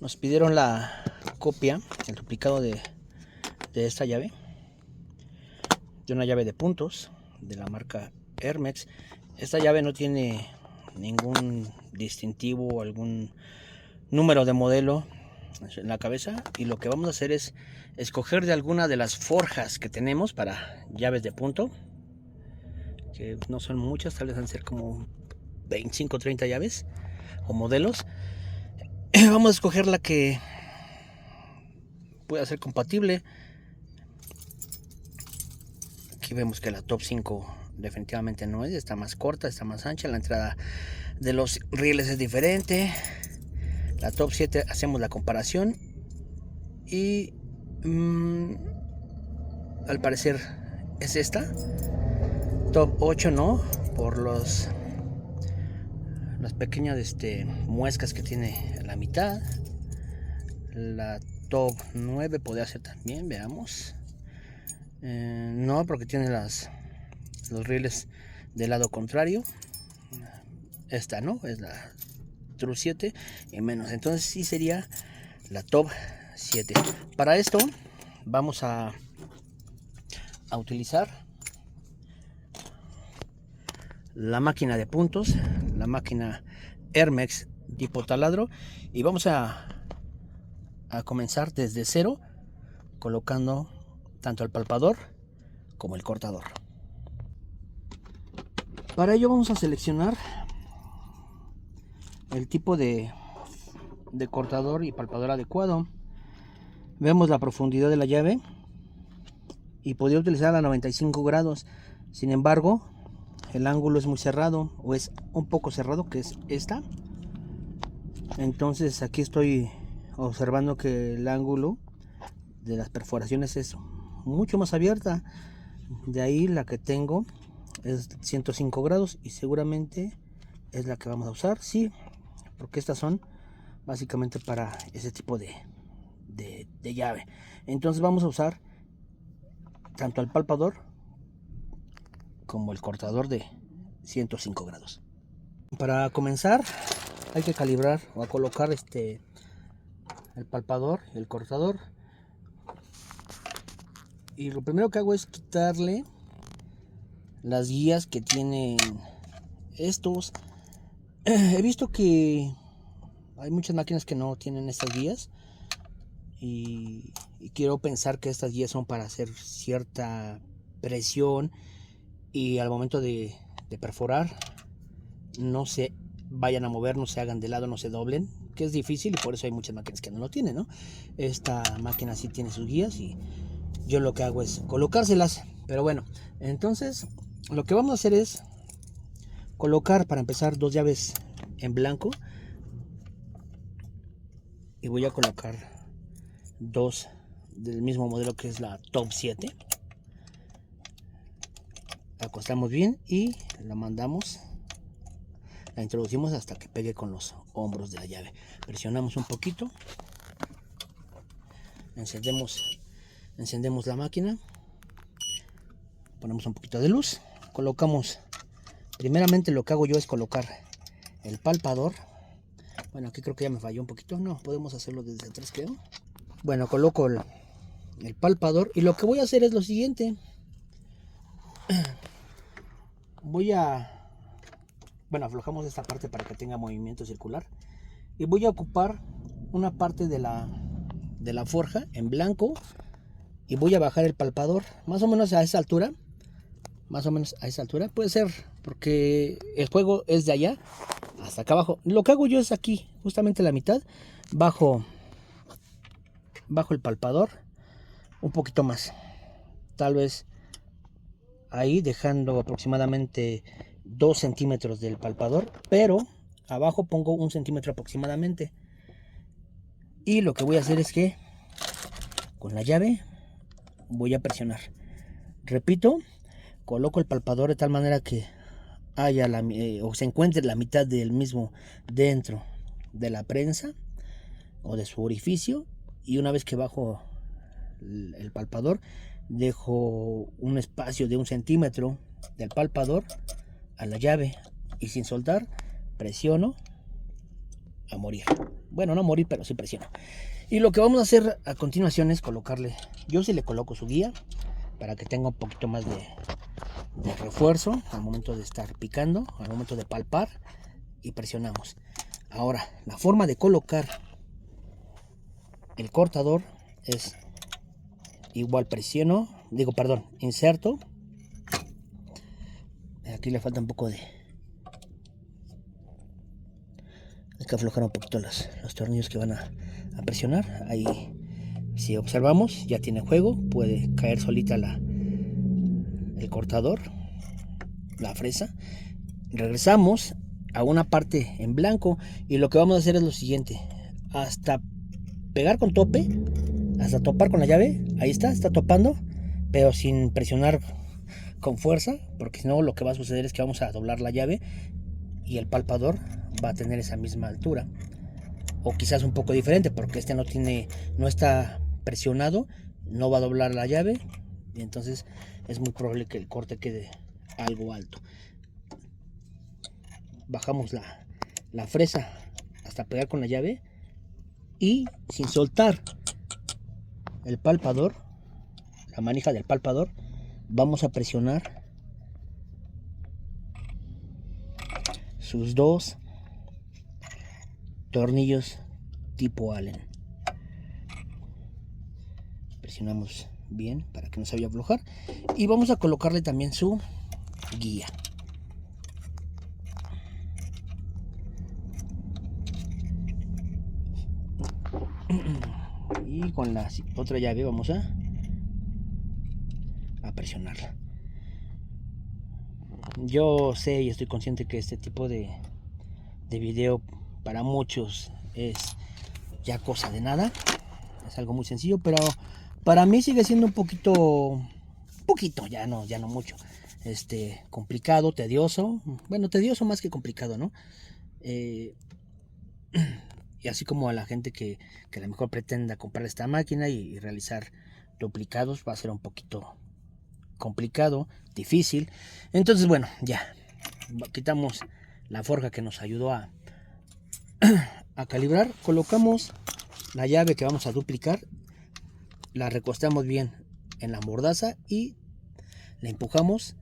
Nos pidieron la copia, el duplicado de esta llave, de una llave de puntos de la marca Hermex. Esta llave no tiene ningún distintivo o algún número de modelo en la cabeza, y lo que vamos a hacer es escoger de alguna de las forjas que tenemos para llaves de punto, que no son muchas, tal vez van a ser como 25 o 30 llaves o modelos. Vamos a escoger la que pueda ser compatible. Aquí vemos que la top 5 definitivamente no es, está más corta, está más ancha, la entrada de los rieles es diferente. La top 7 hacemos la comparación y al parecer es esta. Top 8 no, por las pequeñas muescas que tiene a la mitad. La top 9 podría ser también, veamos. No, porque tiene los rieles del lado contrario. Esta no, es la True 7 y menos, entonces sí sería la top 7. Para esto vamos a utilizar la máquina de puntos, la máquina Hermex tipo taladro, y vamos a comenzar desde cero colocando tanto el palpador como el cortador. Para ello vamos a seleccionar el tipo de cortador y palpador adecuado. Vemos la profundidad de la llave y podría utilizar a 95 grados. Sin embargo, el ángulo es muy cerrado, o es un poco cerrado, que es esta. Entonces aquí estoy observando que el ángulo de las perforaciones es mucho más abierta. De ahí la que tengo es 105 grados y seguramente es la que vamos a usar. Sí, porque estas son básicamente para ese tipo de llave. Entonces vamos a usar tanto el palpador como el cortador de 105 grados. Para comenzar hay que calibrar o a colocar el palpador y el cortador, y lo primero que hago es quitarle las guías que tienen estos. He visto que hay muchas máquinas que no tienen estas guías, y quiero pensar que estas guías son para hacer cierta presión y al momento de perforar no se vayan a mover, no se hagan de lado, no se doblen, que es difícil, y por eso hay muchas máquinas que no lo tienen, ¿no? Esta máquina sí tiene sus guías y yo lo que hago es colocárselas. Pero bueno, entonces lo que vamos a hacer es colocar, para empezar, dos llaves en blanco, y voy a colocar dos del mismo modelo, que es la top 7. La acostamos bien y la mandamos, la introducimos hasta que pegue con los hombros de la llave. Presionamos un poquito, encendemos la máquina, ponemos un poquito de luz, colocamos. Primeramente lo que hago yo es colocar el palpador. Bueno, aquí creo que ya me falló un poquito. No, podemos hacerlo desde atrás, creo. Bueno, coloco el palpador, y lo que voy a hacer es lo siguiente. Bueno, aflojamos esta parte para que tenga movimiento circular, y voy a ocupar una parte de la forja en blanco, y voy a bajar el palpador más o menos a esa altura. Puede ser porque el juego es de allá hasta acá abajo. Lo que hago yo es aquí, justamente la mitad, bajo el palpador un poquito más, tal vez ahí, dejando aproximadamente 2 centímetros del palpador, pero abajo pongo 1 centímetro aproximadamente. Y lo que voy a hacer es que con la llave voy a presionar. Repito, coloco el palpador de tal manera que haya o se encuentre la mitad del mismo dentro de la prensa o de su orificio, y una vez que bajo el palpador, dejo un espacio de 1 centímetro del palpador a la llave, y sin soltar presiono a morir. bueno, no morir, pero sí presiona. Y lo que vamos a hacer a continuación es colocarle, yo sí le coloco su guía para que tenga un poquito más de refuerzo al momento de estar picando, al momento de palpar, y presionamos. Ahora, la forma de colocar el cortador es igual, inserto. Aquí le falta un poco hay que aflojar un poquito los tornillos que van a presionar. Ahí, si observamos, ya tiene juego, puede caer solita el cortador, la fresa. Regresamos a una parte en blanco y lo que vamos a hacer es lo siguiente: hasta pegar con tope, hasta topar con la llave. Ahí está topando, pero sin presionar con fuerza, porque si no lo que va a suceder es que vamos a doblar la llave y el palpador va a tener esa misma altura, o quizás un poco diferente, porque este no está presionado, no va a doblar la llave, y entonces es muy probable que el corte quede algo alto. Bajamos la fresa hasta pegar con la llave y sin soltar el palpador, la manija del palpador, vamos a presionar sus dos tornillos tipo Allen. Presionamos bien para que no se vaya a aflojar y vamos a colocarle también su guía. Y con la otra llave vamos a presionarla. Yo sé y estoy consciente que este tipo de video para muchos es ya cosa de nada, es algo muy sencillo, pero para mí sigue siendo un poquito, ya no mucho, complicado, tedioso, bueno, tedioso más que complicado, ¿no? Y así como a la gente que a lo mejor pretenda comprar esta máquina y realizar duplicados, va a ser un poquito complicado, difícil. Entonces, bueno, ya quitamos la forja que nos ayudó a calibrar, colocamos la llave que vamos a duplicar, la recostamos bien en la mordaza y la empujamos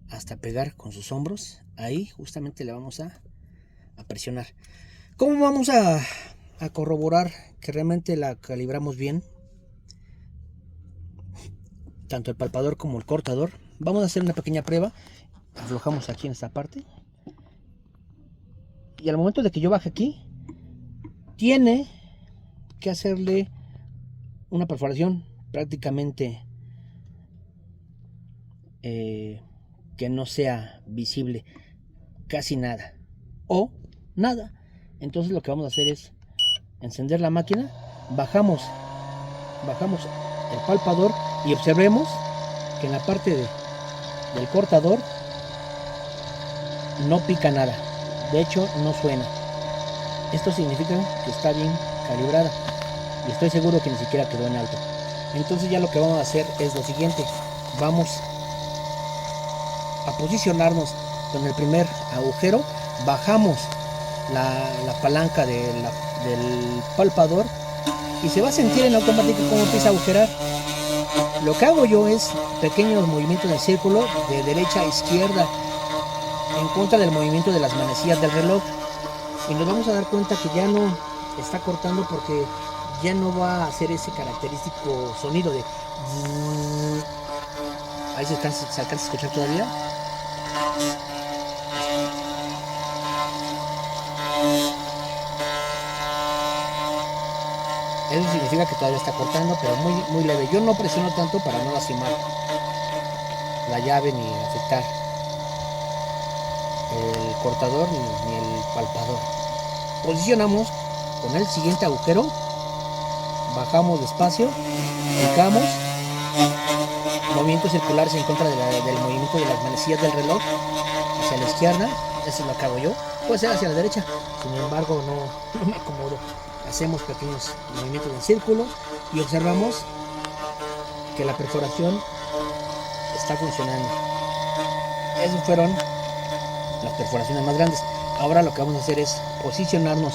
hasta pegar con sus hombros. Ahí justamente le vamos a presionar. ¿Cómo vamos a corroborar que realmente la calibramos bien? Tanto el palpador como el cortador. Vamos a hacer una pequeña prueba. Aflojamos aquí en esta parte. Y al momento de que yo baje aquí, tiene que hacerle una perforación prácticamente que no sea visible casi nada o nada. Entonces lo que vamos a hacer es encender la máquina, bajamos el palpador y observemos que en la parte del cortador no pica nada, de hecho no suena. Esto significa que está bien calibrada y estoy seguro que ni siquiera quedó en alto. Entonces ya lo que vamos a hacer es lo siguiente: vamos a posicionarnos con el primer agujero, bajamos la palanca del palpador y se va a sentir en automático cómo empieza a agujerar. Lo que hago yo es pequeños movimientos de círculo de derecha a izquierda en contra del movimiento de las manecillas del reloj, y nos vamos a dar cuenta que ya no está cortando porque ya no va a hacer ese característico sonido de... Ahí se alcanza a escuchar todavía. Eso significa que todavía está cortando, pero muy leve. Yo no presiono tanto para no lastimar la llave ni afectar el cortador ni el palpador. Posicionamos con el siguiente agujero, bajamos despacio, picamos, movimientos circulares en contra del movimiento de las manecillas del reloj hacia la izquierda. Eso es lo que hago yo. Puede ser hacia la derecha, sin embargo no me acomodo. Hacemos pequeños movimientos en círculo y observamos que la perforación está funcionando. Esas fueron las perforaciones más grandes. Ahora lo que vamos a hacer es posicionarnos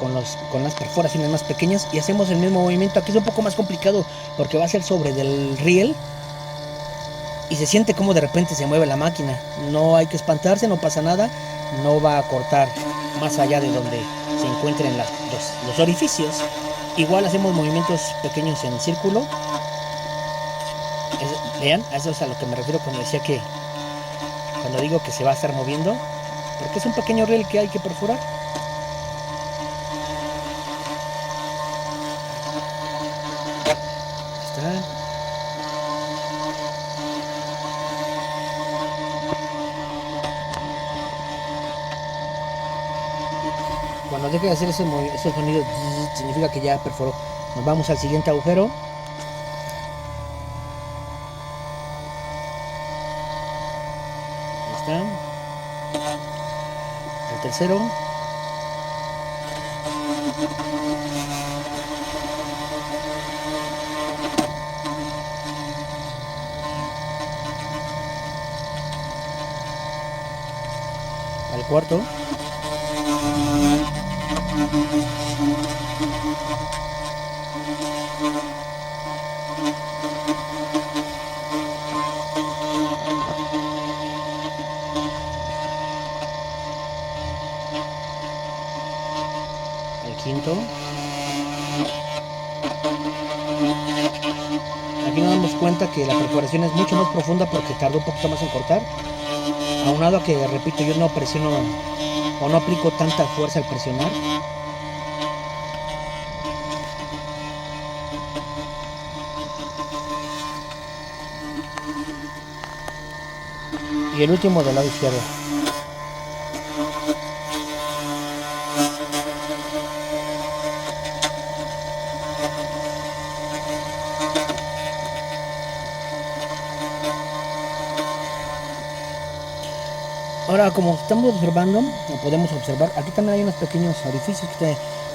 con las perforaciones más pequeñas y hacemos el mismo movimiento. Aquí es un poco más complicado porque va a ser sobre del riel y se siente como de repente se mueve la máquina. No hay que espantarse, no pasa nada, no va a cortar más allá de donde se encuentren los orificios. Igual hacemos movimientos pequeños en círculo. Vean, a eso es a lo que me refiero cuando decía que, cuando digo que se va a estar moviendo, porque es un pequeño riel que hay que perforar. Ahí está. Cuando deje de hacer esos sonidos, significa que ya perforó. Nos vamos al siguiente agujero. Ahí está. El tercero. Al cuarto. Al quinto. Aquí nos damos cuenta que la perforación es mucho más profunda porque tardó un poquito más en cortar. Aunado a que, repito, yo no presiono o no aplico tanta fuerza al presionar. Y el último del lado izquierdo. Ahora, como estamos observando, o podemos observar, aquí también hay unos pequeños orificios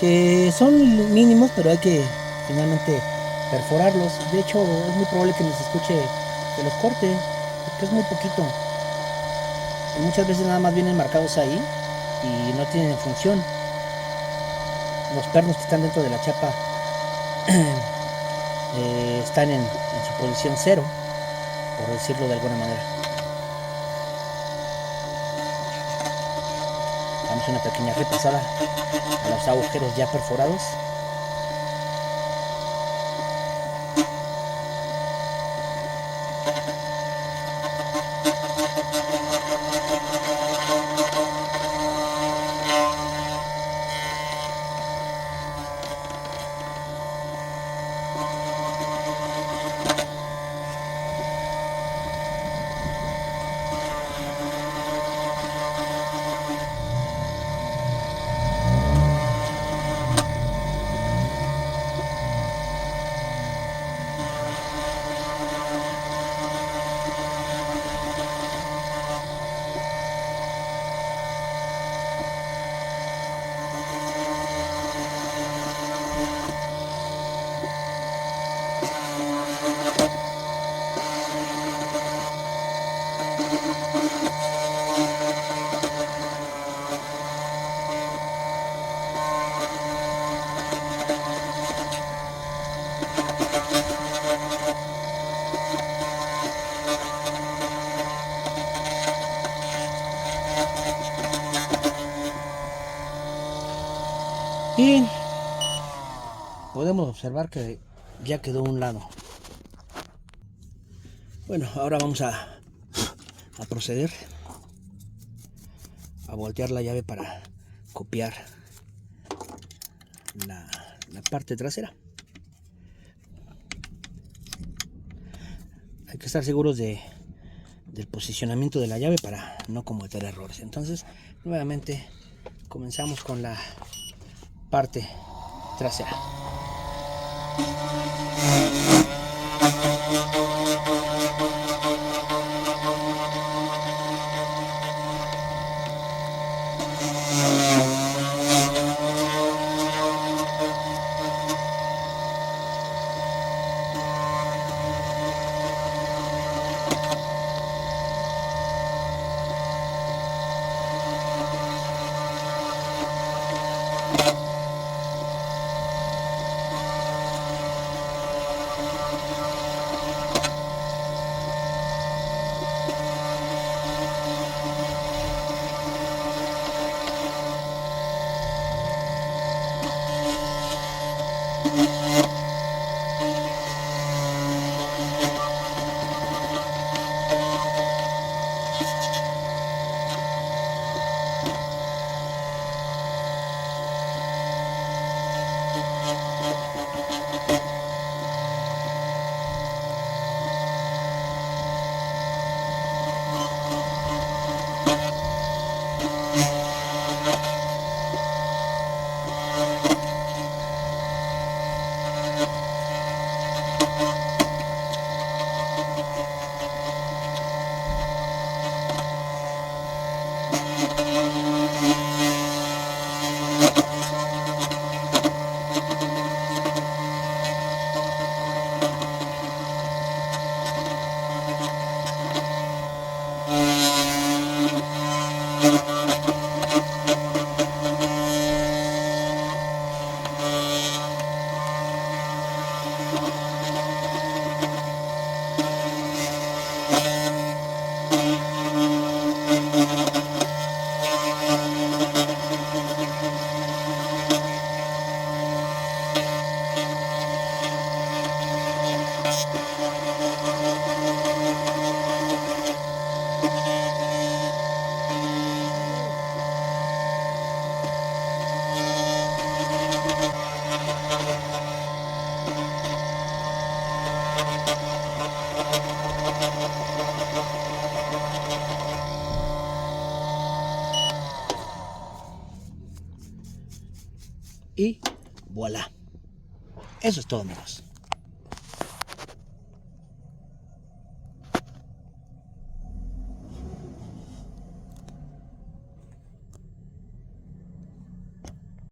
que son mínimos, pero hay que finalmente perforarlos. De hecho, es muy probable que nos escuche que los corte, porque es muy poquito. Y muchas veces nada más vienen marcados ahí y no tienen función. Los pernos que están dentro de la chapa están en su posición cero, por decirlo de alguna manera. Damos una pequeña repasada a los agujeros ya perforados. Y podemos observar que ya quedó un lado. Bueno, ahora vamos a proceder a voltear la llave para copiar la parte trasera. Hay que estar seguros del posicionamiento de la llave para no cometer errores. Entonces, nuevamente comenzamos con la parte trasera. Y voilà. Eso es todo, amigos.